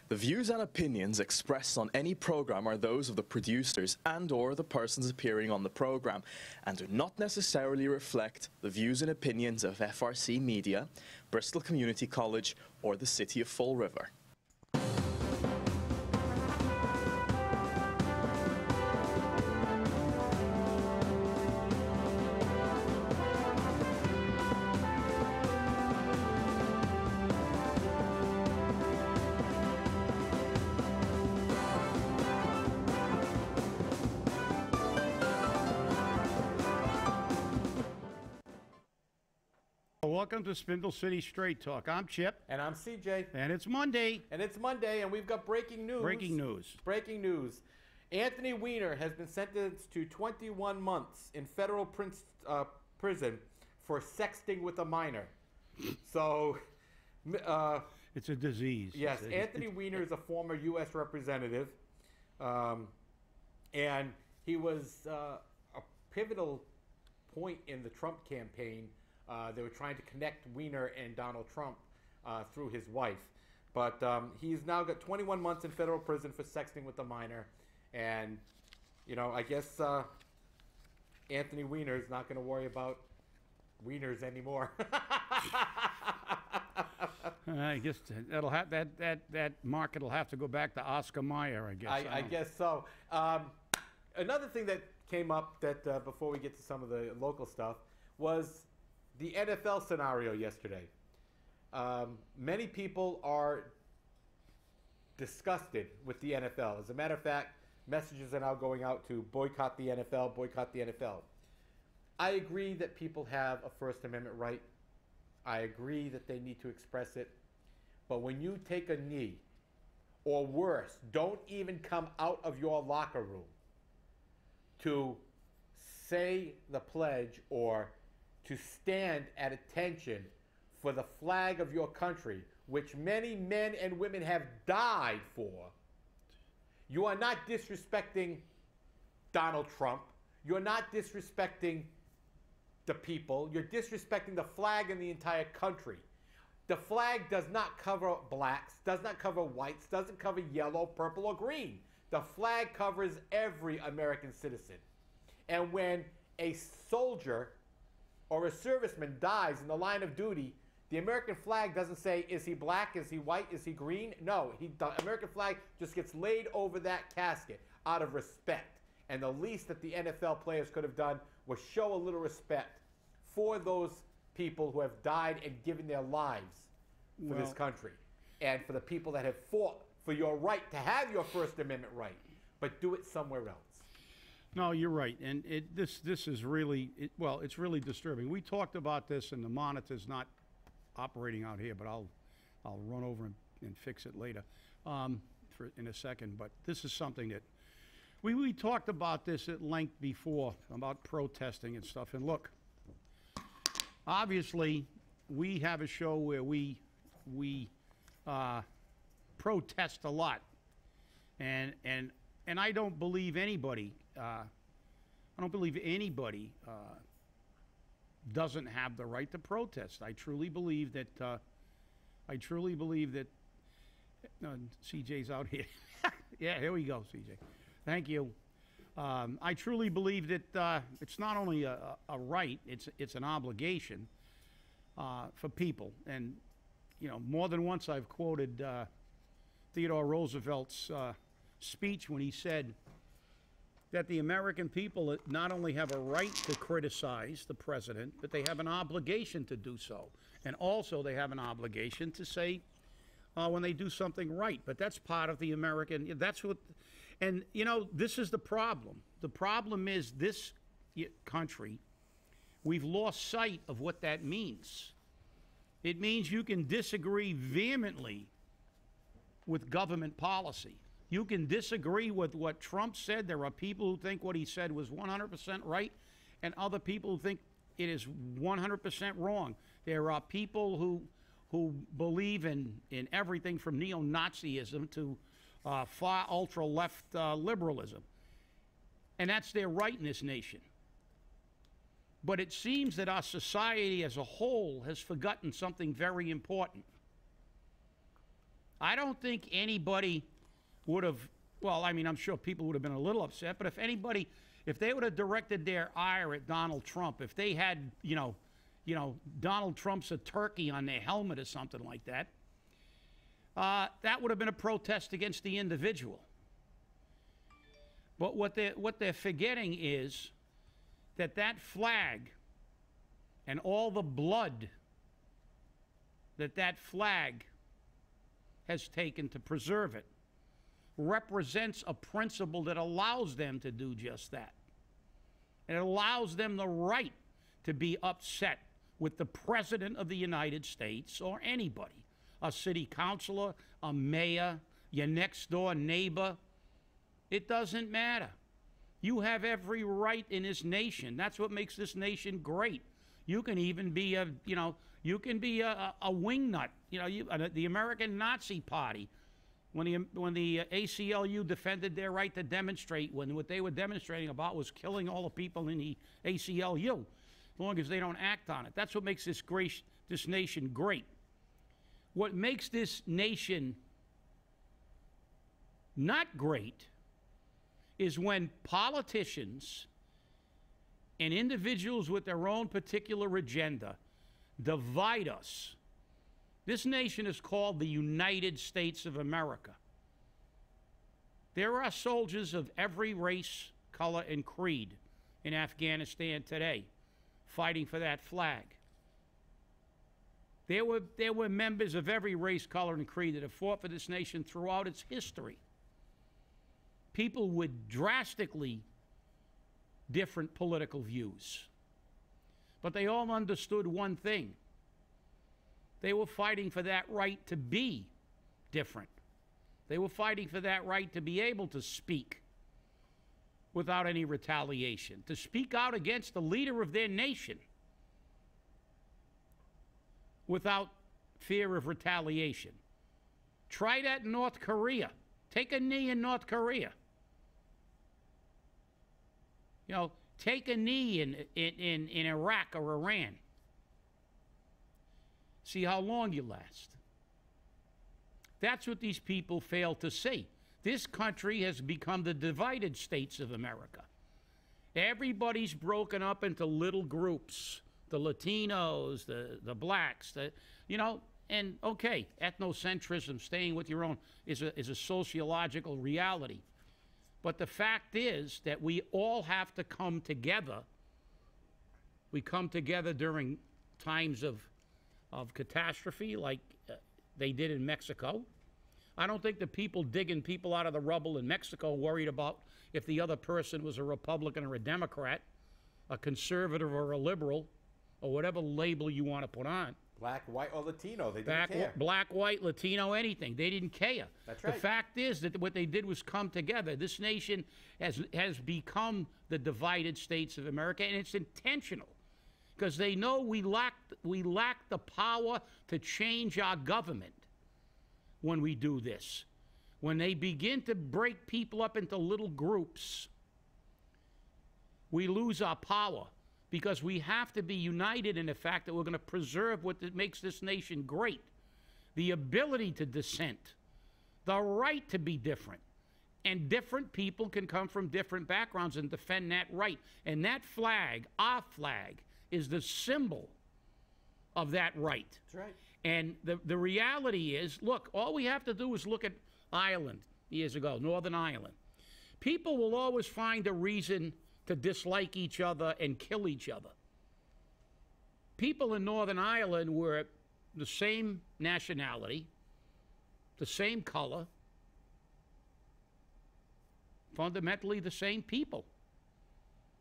The views and opinions expressed on any program are those of the producers and/or the persons appearing on the program and do not necessarily reflect the views and opinions of FRC Media, Bristol Community College, or the City of Fall River. Welcome to Spindle City Straight Talk. I'm Chip. And I'm CJ. And it's Monday. And we've got breaking news. Breaking news. Anthony Weiner has been sentenced to 21 months in federal prison for sexting with a minor. So, it's a disease. Yes, Anthony Weiner is a former U.S. representative, and he was a pivotal point in the Trump campaign. They were trying to connect Weiner and Donald Trump through his wife. But he's now got 21 months in federal prison for sexting with a minor. And, you know, I guess Anthony Weiner is not going to worry about wieners anymore. I guess that'll have that market will have to go back to Oscar Mayer, I guess. I guess so. Another thing that came up that before we get to some of the local stuff was the NFL scenario yesterday. Many people are disgusted with the NFL. As a matter of fact, messages are now going out to boycott the NFL, boycott the NFL. I agree that people have a First Amendment right. I agree that they need to express it. But when you take a knee, or worse, don't even come out of your locker room to say the pledge or to stand at attention for the flag of your country, which many men and women have died for, you are not disrespecting Donald Trump. You're not disrespecting the people. You're disrespecting the flag and the entire country. The flag does not cover blacks, does not cover whites, doesn't cover yellow, purple, or green. The flag covers every American citizen. And when a soldier or a serviceman dies in the line of duty, the American flag doesn't say, is he black, is he white, is he green? No, the American flag just gets laid over that casket out of respect. And the least that the NFL players could have done was show a little respect for those people who have died and given their lives for this country. And for the people that have fought for your right to have your First Amendment right, but do it somewhere else. No, you're right, and this is really it's really disturbing. We talked about this, and the monitor's not operating out here, but I'll run over and fix it later in a second. But this is something that we talked about this at length before about protesting and stuff. And look, obviously, we have a show where we protest a lot, and I don't believe anybody. Doesn't have the right to protest. I truly believe that. CJ's out here. Yeah, here we go, CJ. Thank you. I truly believe that it's not only a right; it's an obligation for people. And you know, more than once I've quoted Theodore Roosevelt's speech when he said that the American people not only have a right to criticize the president, but they have an obligation to do so. And also they have an obligation to say when they do something right. But that's part of the American, and you know, this is the problem. The problem is this country, we've lost sight of what that means. It means you can disagree vehemently with government policy. You can disagree with what Trump said. There are people who think what he said was 100% right, and other people who think it is 100% wrong. There are people who believe in everything from neo-Nazism to far ultra-left liberalism. And that's their right in this nation. But it seems that our society as a whole has forgotten something very important. I don't think anybody would have, well, I mean, I'm sure people would have been a little upset, but if they would have directed their ire at Donald Trump, if they had, Donald Trump's a turkey on their helmet or something like that, that would have been a protest against the individual. But what they're forgetting is that flag and all the blood that flag has taken to preserve it represents a principle that allows them to do just that. And it allows them the right to be upset with the President of the United States or anybody, a city councilor, a mayor, your next door neighbor. It doesn't matter. You have every right in this nation. That's what makes this nation great. You can even be a wingnut. The American Nazi Party, when the ACLU defended their right to demonstrate, when what they were demonstrating about was killing all the people in the ACLU, as long as they don't act on it. That's what makes this nation great. What makes this nation not great is when politicians and individuals with their own particular agenda divide us. This nation is called the United States of America. There are soldiers of every race, color, and creed in Afghanistan today fighting for that flag. There were members of every race, color, and creed that have fought for this nation throughout its history. People with drastically different political views. But they all understood one thing. They were fighting for that right to be different. They were fighting for that right to be able to speak without any retaliation, to speak out against the leader of their nation without fear of retaliation. Try that in North Korea. Take a knee in North Korea. Take a knee in Iraq or Iran. See how long you last. That's what these people fail to see. This country has become the divided states of America. Everybody's broken up into little groups. The Latinos, the blacks, and okay, ethnocentrism, staying with your own, is a sociological reality. But the fact is that we all have to come together. We come together during times of catastrophe like they did in Mexico. I don't think the people digging people out of the rubble in Mexico worried about if the other person was a Republican or a Democrat, a conservative or a liberal, or whatever label you want to put on. Black, white, or Latino. They didn't care. Black, white, Latino, anything. They didn't care. That's right. The fact is that what they did was come together. This nation has become the divided states of America, and it's intentional because they know we lack the power to change our government when we do this. When they begin to break people up into little groups, we lose our power. Because we have to be united in the fact that we're going to preserve what makes this nation great. The ability to dissent, the right to be different. And different people can come from different backgrounds and defend that right. And that flag, our flag, is the symbol of that right. That's right. And the reality is, look, all we have to do is look at Ireland years ago, Northern Ireland. People will always find a reason to dislike each other and kill each other. People in Northern Ireland were the same nationality, the same color, fundamentally the same people.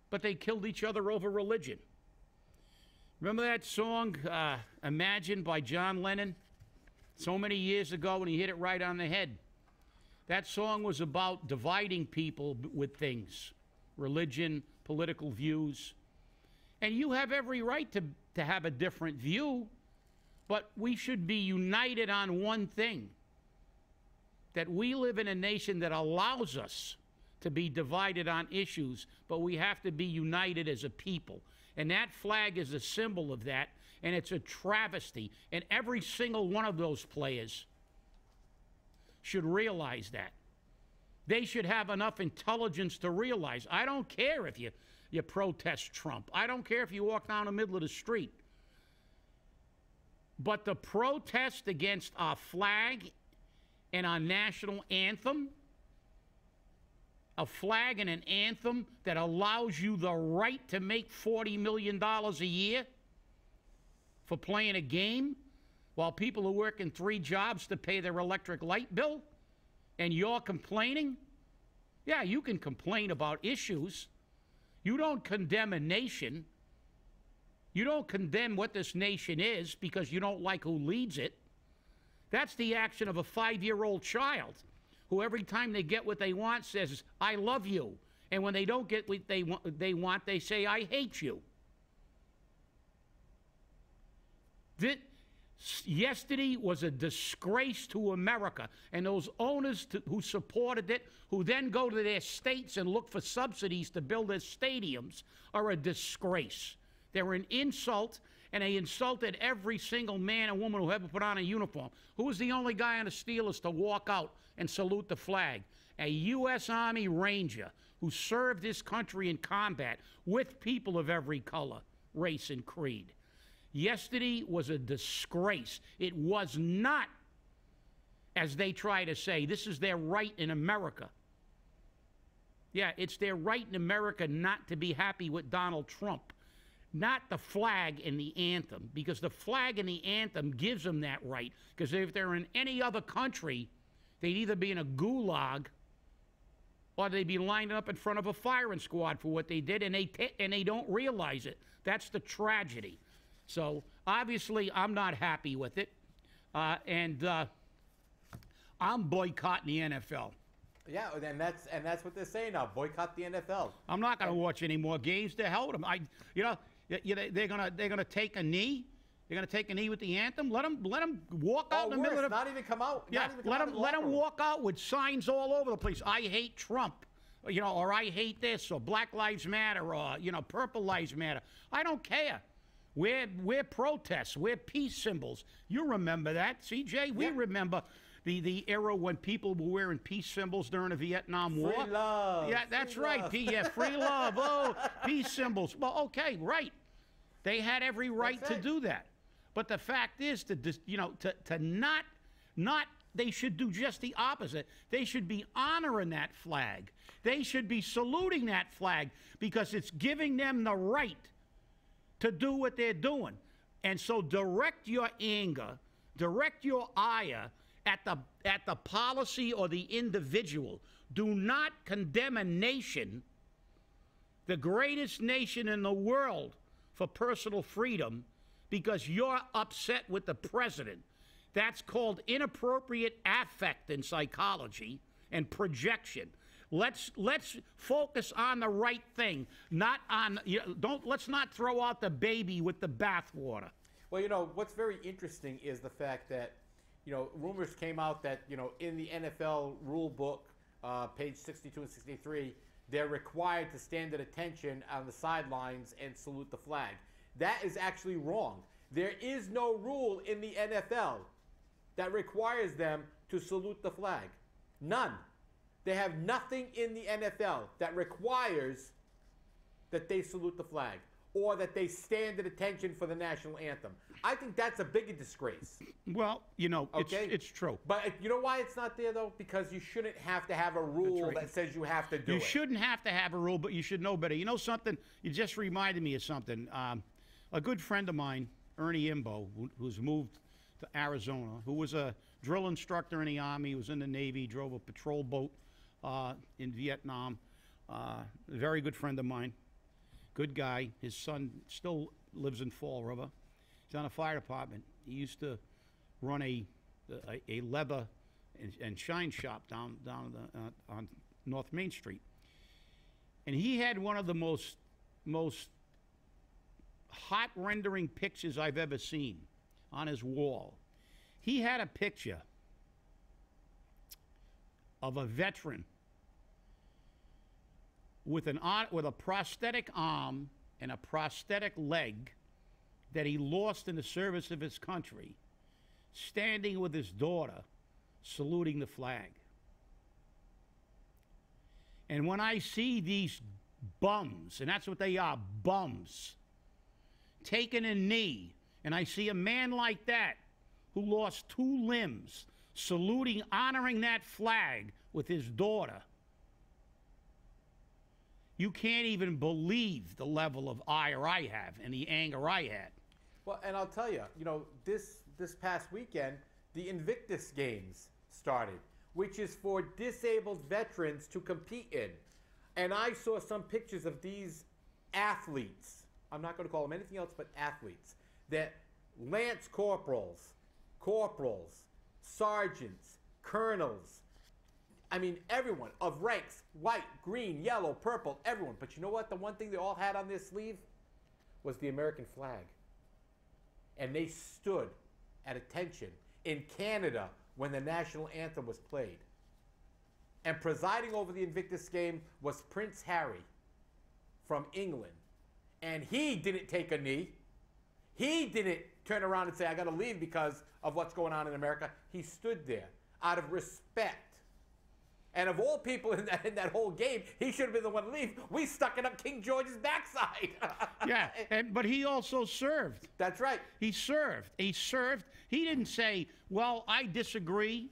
But they killed each other over religion. Remember that song, Imagine, by John Lennon? So many years ago, and he hit it right on the head. That song was about dividing people with things. Religion, political views. And you have every right to have a different view, but we should be united on one thing, that we live in a nation that allows us to be divided on issues, but we have to be united as a people. And that flag is a symbol of that, and it's a travesty. And every single one of those players should realize that. They should have enough intelligence to realize, I don't care if you protest Trump. I don't care if you walk down the middle of the street. But the protest against our flag and our national anthem, a flag and an anthem that allows you the right to make $40 million a year for playing a game while people are working 3 jobs to pay their electric light bill, and you're complaining? Yeah, you can complain about issues. You don't condemn a nation. You don't condemn what this nation is because you don't like who leads it. That's the action of a 5-year-old child who every time they get what they want says, I love you. And when they don't get what they want, they say, I hate you. Yesterday was a disgrace to America, and those owners who supported it, who then go to their states and look for subsidies to build their stadiums, are a disgrace. They're an insult, and they insulted every single man and woman who ever put on a uniform. Who was the only guy on the Steelers to walk out and salute the flag? A U.S. Army Ranger who served this country in combat with people of every color, race, and creed. Yesterday was a disgrace. It was not, as they try to say, this is their right in America. Yeah, it's their right in America not to be happy with Donald Trump, not the flag and the anthem, because the flag and the anthem gives them that right. Because if they're in any other country, they'd either be in a gulag or they'd be lined up in front of a firing squad for what they did, and they don't realize it. That's the tragedy. So obviously, I'm not happy with it, and I'm boycotting the NFL. Yeah, and that's what they're saying now. Boycott the NFL. I'm not going to watch any more games. To hell with them. They're gonna take a knee. They're gonna take a knee with the anthem. Let them walk out in the middle of the. Not even come out. Yeah, let them walk out with signs all over the place. I hate Trump, or I hate this, or Black Lives Matter, or Purple Lives Matter. I don't care. We're protests. We're peace symbols. You remember that, CJ? We remember the era when people were wearing peace symbols during the Vietnam War. Free love. Yeah, that's right. Free love. Oh, peace symbols. Well, okay, right. They had every right to do that. But the fact is, to not, they should do just the opposite. They should be honoring that flag. They should be saluting that flag because it's giving them the right to do what they're doing. And so direct your anger, direct your ire at the policy or the individual. Do not condemn a nation, the greatest nation in the world for personal freedom, because you're upset with the president. That's called inappropriate affect in psychology and projection. Let's focus on the right thing, not on, let's not throw out the baby with the bathwater. Well, what's very interesting is the fact that, rumors came out that, in the NFL rule book, page 62 and 63, they're required to stand at attention on the sidelines and salute the flag. That is actually wrong. There is no rule in the NFL that requires them to salute the flag. None. They have nothing in the NFL that requires that they salute the flag or that they stand at attention for the national anthem. I think that's a bigger disgrace. Well, it's true. But you know why it's not there, though? Because you shouldn't have to have a rule that says you have to do it. You shouldn't have to have a rule, but you should know better. You know something? You just reminded me of something. A good friend of mine, Ernie Imbo, who's moved to Arizona, who was a drill instructor in the Army, was in the Navy, drove a patrol boat in Vietnam. A very good friend of mine. Good guy. His son still lives in Fall River. He's on a fire department. He used to run a leather and shine shop down on North Main Street. And he had one of the most heart-rendering pictures I've ever seen on his wall. He had a picture of a veteran with a prosthetic arm and a prosthetic leg that he lost in the service of his country, standing with his daughter, saluting the flag. And when I see these bums, and that's what they are, bums, taking a knee, and I see a man like that who lost 2 limbs, saluting, honoring that flag with his daughter, you can't even believe the level of ire I have and the anger I had. Well, and I'll tell you, you know, this past weekend, the Invictus Games started, which is for disabled veterans to compete in. And I saw some pictures of these athletes. I'm not going to call them anything else but athletes. That lance corporals, sergeants, colonels, I mean, everyone of ranks, white, green, yellow, purple, everyone. But you know what? The one thing they all had on their sleeve was the American flag. And they stood at attention in Canada when the national anthem was played. And presiding over the Invictus game was Prince Harry from England. And he didn't take a knee. He didn't turn around and say, I got to leave because of what's going on in America. He stood there out of respect. And of all people in that whole game, he should have been the one to leave. We stuck it up King George's backside. Yeah, but he also served. That's right. He served. He served. He didn't say, well, I disagree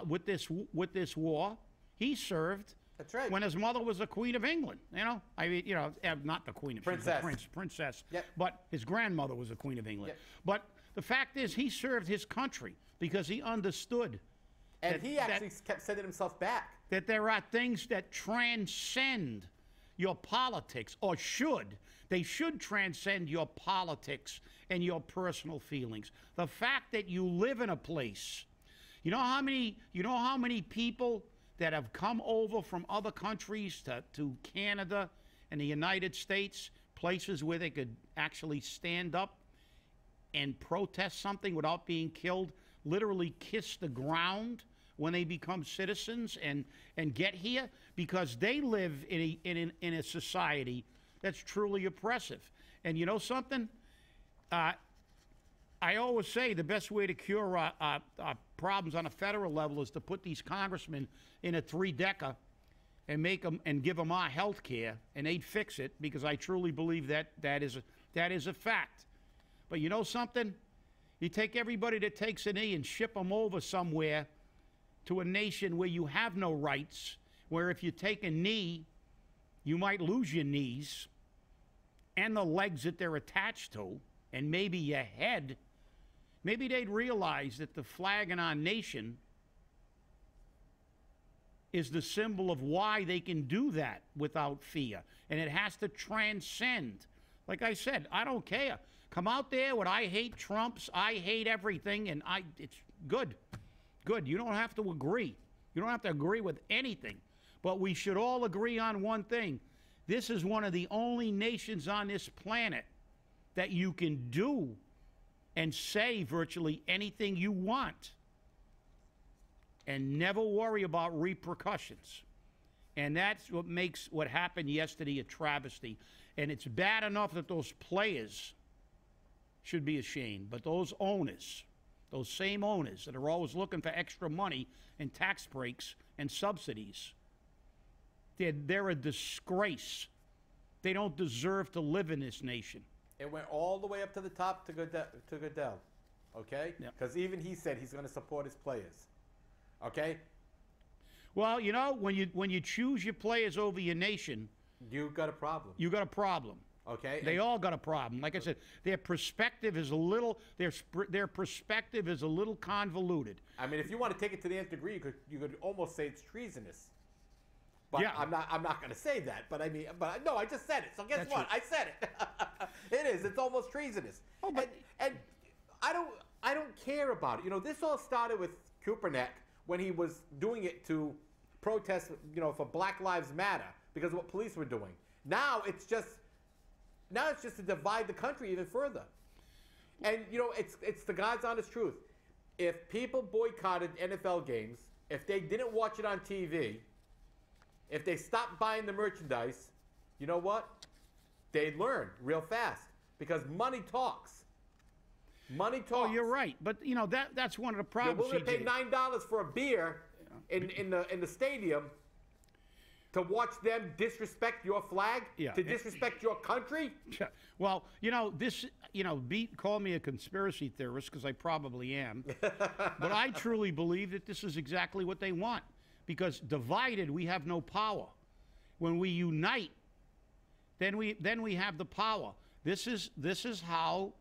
with this war. He served. That's right. When his mother was the Queen of England, you know? I mean, you know, not the Queen of Princess. Princess. Yep. But his grandmother was the Queen of England. Yep. But the fact is, he served his country because he understood. And he actually kept sending himself back. That there are things that transcend your politics, or should. They should transcend your politics and your personal feelings. The fact that you live in a place, you know how many people that have come over from other countries to Canada and the United States, places where they could actually stand up and protest something without being killed, literally kiss the ground when they become citizens and get here, because they live in a society that's truly oppressive. And you know something? I always say the best way to cure problems on a federal level is to put these congressmen in a 3-decker and make them and give them our health care, and they'd fix it, because I truly believe that is a fact. But you know something? You take everybody that takes a knee and ship them over somewhere to a nation where you have no rights, where if you take a knee, you might lose your knees and the legs that they're attached to, and maybe your head. Maybe they'd realize that the flag in our nation is the symbol of why they can do that without fear. And it has to transcend. Like I said, I don't care. Come out there with I hate Trumps, I hate everything, and it's good. Good. You don't have to agree. You don't have to agree with anything. But we should all agree on one thing. This is one of the only nations on this planet that you can do and say virtually anything you want and never worry about repercussions. And that's what makes what happened yesterday a travesty. And it's bad enough that those players should be ashamed, but those owners, those same owners that are always looking for extra money and tax breaks and subsidies, they're a disgrace. They don't deserve to live in this nation. It went all the way up to the top to Goodell, okay? Because even he said he's going to support his players, okay? Well, you know, when you choose your players over your nation, you've got a problem. You got a problem. Okay. They all got a problem. Like I said, their perspective is a little convoluted. I mean, if you want to take it to the nth degree, you could almost say it's treasonous. But yeah. I'm not going to say that. But I mean, no, I just said it. So guess what? I said it. It is. It's almost treasonous. Oh, but and I don't care about it. You know, this all started with Kuperneck when he was doing it to protest, you know, for Black Lives Matter because of what police were doing. Now it's just to divide the country even further. And, you know, it's the God's honest truth. If people boycotted NFL games, if they didn't watch it on TV, if they stopped buying the merchandise, you know what? They'd learn real fast because money talks. Money talks. Oh, you're right. But, you know, that's one of the You're problems. willing to pay $9 for a beer in the stadium to watch them disrespect your flag, to disrespect your country? Well, you know, call me a conspiracy theorist, because I probably am. But I truly believe that this is exactly what they want. Because divided, we have no power. When we unite, then we have the power. This is how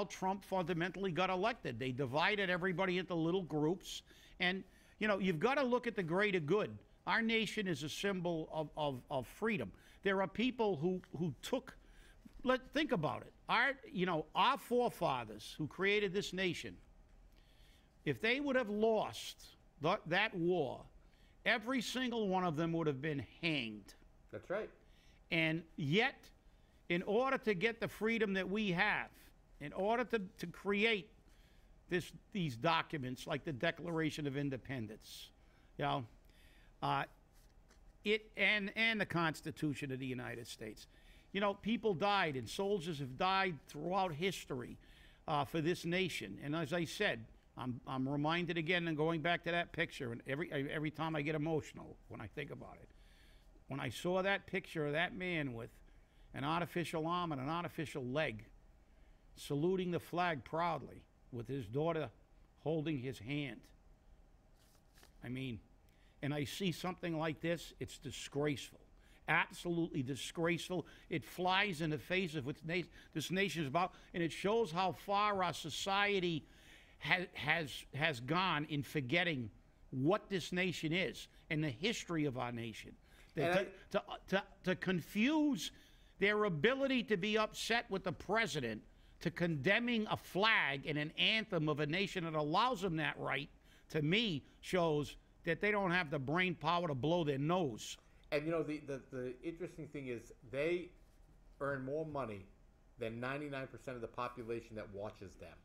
Trump fundamentally got elected. They divided everybody into little groups. And, you know, you've got to look at the greater good. Our nation is a symbol of freedom. There are people who took, think about it. Our forefathers who created this nation, if they would have lost that war, every single one of them would have been hanged. That's right. And yet, in order to get the freedom that we have, in order to create these documents like the Declaration of Independence, you know, and the Constitution of the United States. You know, people died, and soldiers have died throughout history for this nation. And as I said, I'm reminded again, and going back to that picture, and every time I get emotional when I think about it. When I saw that picture of that man with an artificial arm and an artificial leg, saluting the flag proudly with his daughter holding his hand. I mean, and I see something like this, it's disgraceful. Absolutely disgraceful. It flies in the face of what this nation is about, and it shows how far our society has gone in forgetting what this nation is and the history of our nation. To confuse their ability to be upset with the president to condemning a flag and an anthem of a nation that allows them that right, to me, shows that they don't have the brain power to blow their nose. And, you know, the interesting thing is they earn more money than 99% of the population that watches them.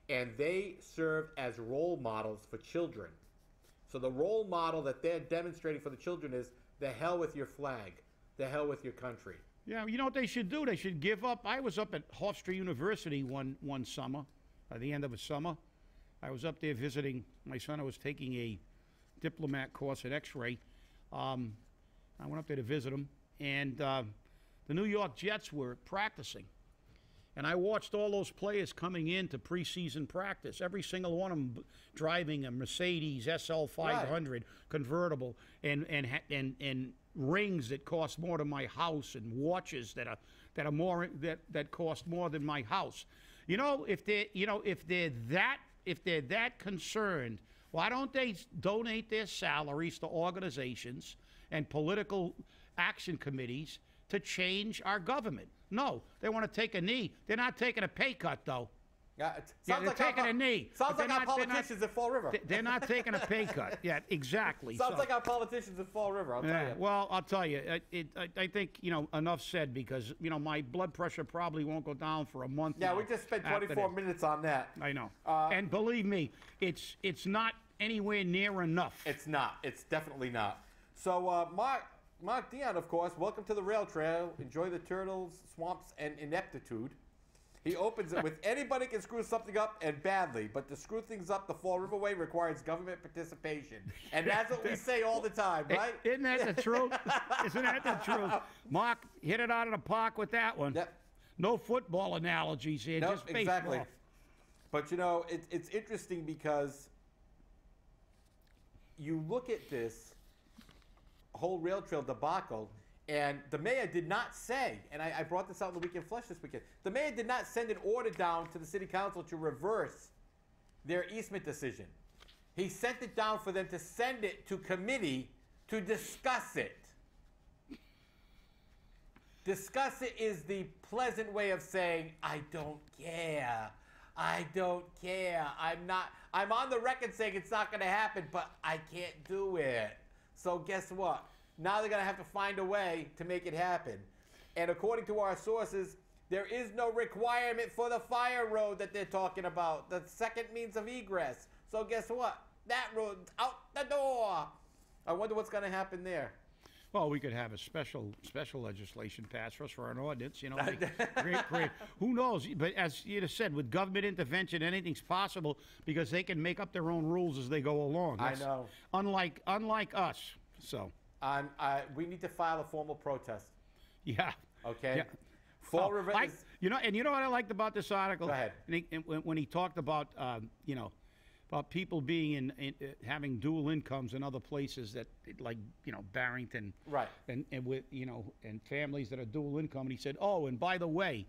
And they serve as role models for children. So the role model that they're demonstrating for the children is the hell with your flag, the hell with your country. Yeah, you know what they should do? They should give up. I was up at Hofstra University one summer, at the end of a summer. I was up there visiting my son. I was taking a diplomat course at X-ray. I went up there to visit him, and the New York Jets were practicing. And I watched all those players coming in to preseason practice, every single one of them driving a Mercedes SL 500 convertible, and rings that cost more than my house, and watches that cost more than my house. You know, if they're that concerned, why don't they donate their salaries to organizations and political action committees to change our government? No, they want to take a knee. They're not taking a pay cut, though. Yeah, they're like taking a knee. Sounds like our politicians at Fall River. They're not taking a pay cut. Yeah, exactly. Sounds like our politicians at Fall River, I'll tell you. Well, I'll tell you, I think, you know, enough said, because, you know, my blood pressure probably won't go down for a month. Yeah, we just spent 24 minutes on that. I know. And believe me, it's not anywhere near enough. It's not. It's definitely not. So, Mark Dion, of course, welcome to the rail trail. Enjoy the turtles, swamps, and ineptitude. He opens it with, anybody can screw something up, and badly, but to screw things up the Fall River way requires government participation. And that's what we say all the time, right? Isn't that the truth? Isn't that the truth? Mark hit it out of the park with that one. Yep. No football analogies here, just baseball. Exactly. But, you know, it's interesting because you look at this whole rail trail debacle, and the mayor did not say, and I brought this out in the Weekend Flush this weekend, the mayor did not send an order down to the city council to reverse their easement decision. He sent it down for them to send it to committee to discuss it. Discuss it is the pleasant way of saying, I don't care. I don't care. I'm on the record saying it's not going to happen, but I can't do it. So guess what? Now they're going to have to find a way to make it happen. And according to our sources, there is no requirement for the fire road that they're talking about, the second means of egress. So guess what? That road's out the door. I wonder what's going to happen there. Well, we could have a special legislation passed for us for an ordinance, you know. Great. Who knows? But as you just said, with government intervention, anything's possible because they can make up their own rules as they go along. I know. Unlike us. So. We need to file a formal protest. Yeah. Okay. Yeah. Fall River is... You know what I liked about this article? Go ahead. When he talked about, about people being having dual incomes in other places that, like, Barrington. Right. And with, and families that are dual income. And he said, oh, and by the way,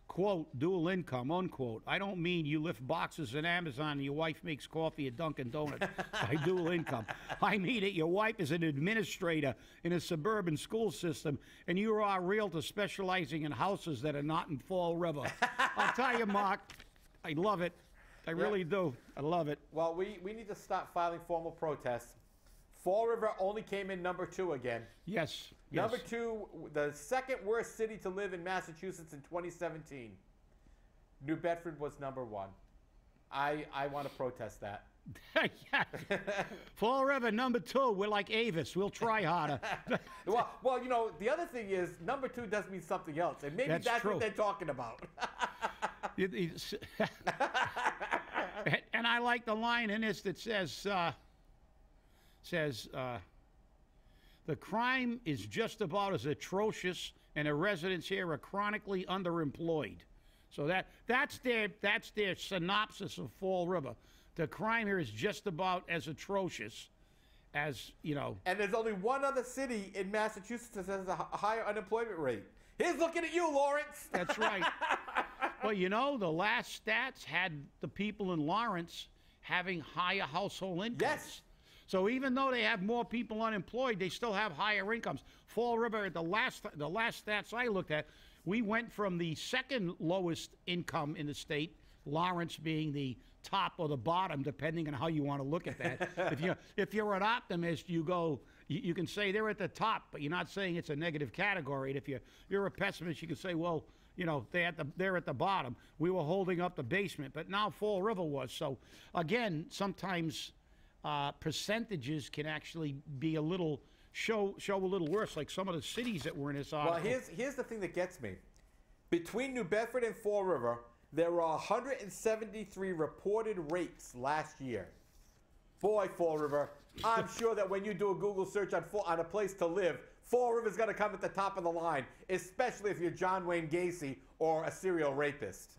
quote, dual income, unquote. I don't mean you lift boxes at Amazon and your wife makes coffee at Dunkin' Donuts by dual income. I mean that your wife is an administrator in a suburban school system and you are a realtor specializing in houses that are not in Fall River. I'll tell you, Mark, I love it. I really do. I love it. Well, we need to start filing formal protests. Fall River only came in number 2 again. Yes. Number 2, the second worst city to live in Massachusetts in 2017. New Bedford was number 1. I want to protest that. Yeah. Fall River, number 2. We're like Avis. We'll try harder. well, the other thing is number 2 does mean something else, and maybe that's what they're talking about. And I like the line in this that says, the crime is just about as atrocious, and the residents here are chronically underemployed. So that's their synopsis of Fall River. The crime here is just about as atrocious as, And there's only one other city in Massachusetts that has a higher unemployment rate. Here's looking at you, Lawrence. That's right. Well, the last stats had the people in Lawrence having higher household incomes. Yes. So even though they have more people unemployed, they still have higher incomes. Fall River, the last stats I looked at, we went from the second lowest income in the state, Lawrence being the top or the bottom, depending on how you want to look at that. If you're an optimist, you can say they're at the top, but you're not saying it's a negative category. And if you're a pessimist, you can say, well, they're at the bottom. We were holding up the basement, but now Fall River was. So again, sometimes percentages can actually be a little show a little worse, like some of the cities that were in this article. Well, here's the thing that gets me. Between New Bedford and Fall River, there were 173 reported rapes last year. Boy, Fall River, I'm sure that when you do a Google search on a place to live, Fall River's going to come at the top of the line, especially if you're John Wayne Gacy or a serial rapist.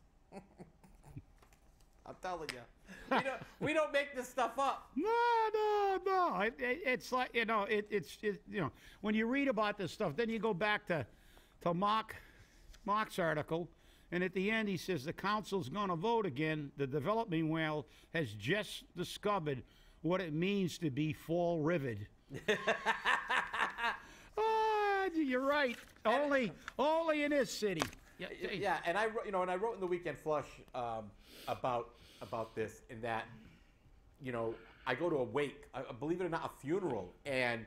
I'm telling you. We don't make this stuff up. No. It's like, when you read about this stuff, then you go back to Mark's article, and at the end he says the council's going to vote again. The developing well has just discovered what it means to be Fall Rivered. You're right. Only in this city. Yeah, and I wrote in the Weekend Flush about this, in that, I go to a wake, believe it or not, a funeral, and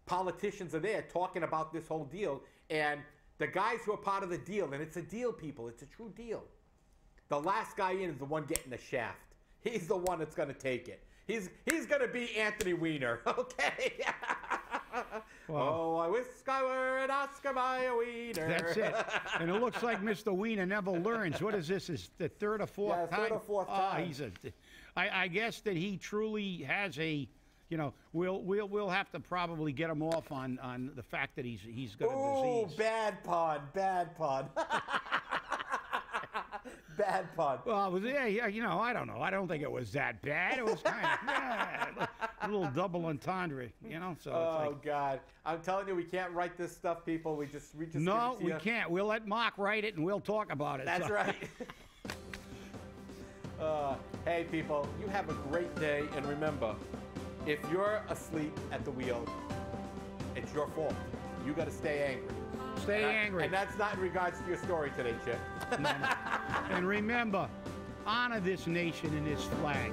politicians are there talking about this whole deal, and the guys who are part of the deal, and it's a deal, people, it's a true deal. The last guy in is the one getting the shaft. He's the one that's going to take it. He's going to be Anthony Weiner, okay? Oh, I wish I were an Oscar Mayer Wiener. That's it. And it looks like Mr. Weiner never learns. What is this? Is the third or fourth time? Third or fourth time. I guess that he truly has a, we'll have to probably get him off on the fact that he's got a disease. Bad pun. Bad pun. Well, I don't know. I don't think it was that bad. It was kind of a little double entendre, So oh God, I'm telling you, we can't write this stuff, people. We just no, we can't. We'll let Mark write it, and we'll talk about it. That's right. Hey, people, you have a great day, and remember, if you're asleep at the wheel, it's your fault. You got to stay angry. Stay angry. And that's not in regards to your story today, Chip. No. And remember, honor this nation and this flag.